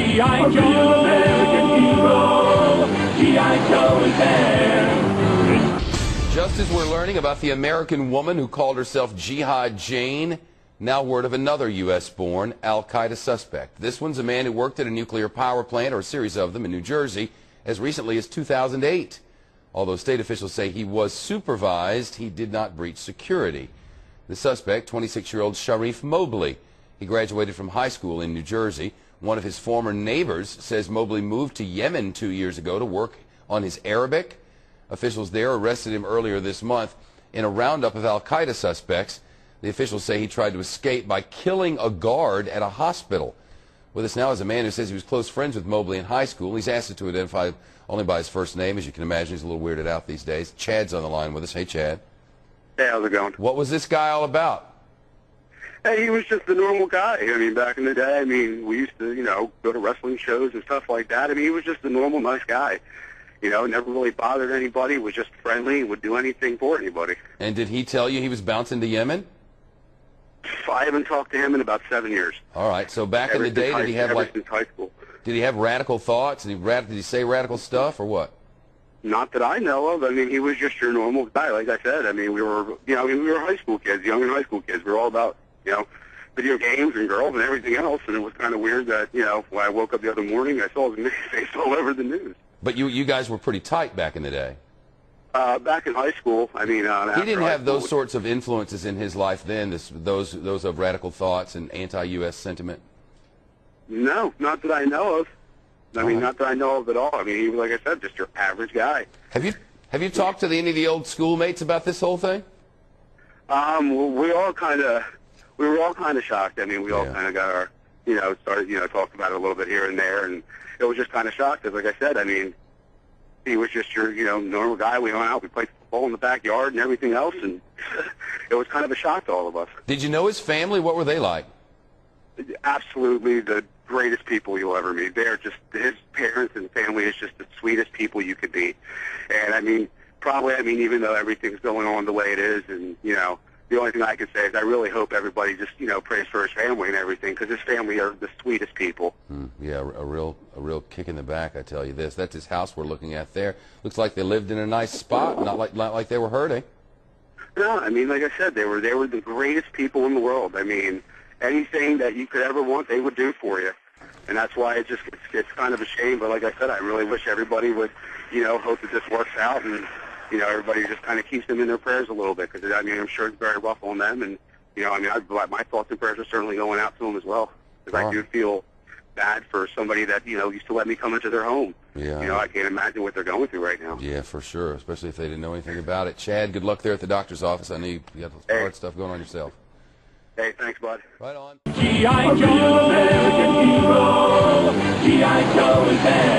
G.I. Joe, American hero, G.I. Joe is there. Just as we're learning about the American woman who called herself Jihad Jane, now word of another U.S.-born al-Qaeda suspect. This one's a man who worked at a nuclear power plant, or a series of them, in New Jersey as recently as 2008. Although state officials say he was supervised, he did not breach security. The suspect, 26-year-old Sharif Mobley. He graduated from high school in New Jersey. One of his former neighbors says Mobley moved to Yemen 2 years ago to work on his Arabic. Officials there arrested him earlier this month in a roundup of al-Qaeda suspects. The officials say he tried to escape by killing a guard at a hospital. With us now is a man who says he was close friends with Mobley in high school. He's asked to identify only by his first name. As you can imagine, he's a little weirded out these days. Chad's on the line with us. Hey, Chad. Hey, how's it going? What was this guy all about? Hey, he was just a normal guy. I mean, back in the day, I mean, we used to, go to wrestling shows and stuff like that. I mean, he was just a normal, nice guy. Never really bothered anybody, was just friendly, would do anything for anybody. And did he tell you he was bouncing to Yemen? I haven't talked to him in about 7 years. All right, so back in the day, did he have since high school. Did he have radical thoughts? Did he say radical stuff, or what? Not that I know of. I mean, he was just your normal guy. Like I said, I mean, we were high school kids, young and high school kids. We were all about, video games and girls and everything else. And it was kind of weird that, when I woke up the other morning, I saw his face all over the news. But you guys were pretty tight back in the day. Back in high school, I mean, he didn't have those sorts of influences in his life then. Those of radical thoughts and anti-U.S. sentiment. No, not that I know of. I mean, not that I know of at all. I mean, he was, like I said, just your average guy. Have you talked to any of the old schoolmates about this whole thing? Well, we were all kind of shocked. I mean, we all kind of got our, started, talked about it a little bit here and there, and it was just kind of shocked. Because, like I said, I mean, he was just your, normal guy. We went out, we played football in the backyard and everything else, and it was kind of a shock to all of us. Did you know his family? What were they like? Absolutely the greatest people you'll ever meet. They're just, his parents and family is just the sweetest people you could be. And I mean, even though everything's going on the way it is, and, the only thing I can say is I really hope everybody just, prays for his family and everything, because his family are the sweetest people. Yeah, a real kick in the back, I tell you this. That's his house we're looking at there. Looks like they lived in a nice spot, not like they were hurting. No, I mean, like I said, they were the greatest people in the world. I mean, anything that you could ever want, they would do for you. And that's why it's kind of a shame. But like I said, I really wish everybody would, hope that this works out, and, everybody just kind of keeps them in their prayers a little bit. Because, I mean, I'm sure it's very rough on them. And, my thoughts and prayers are certainly going out to them as well. Because I do feel bad for somebody that, used to let me come into their home. Yeah. I can't imagine what they're going through right now. Yeah, for sure, especially if they didn't know anything about it. Chad, good luck there at the doctor's office. I know you got hard stuff going on yourself. Hey, thanks, bud. Right on. G.I. Joe, American hero, G.I. Joe is there.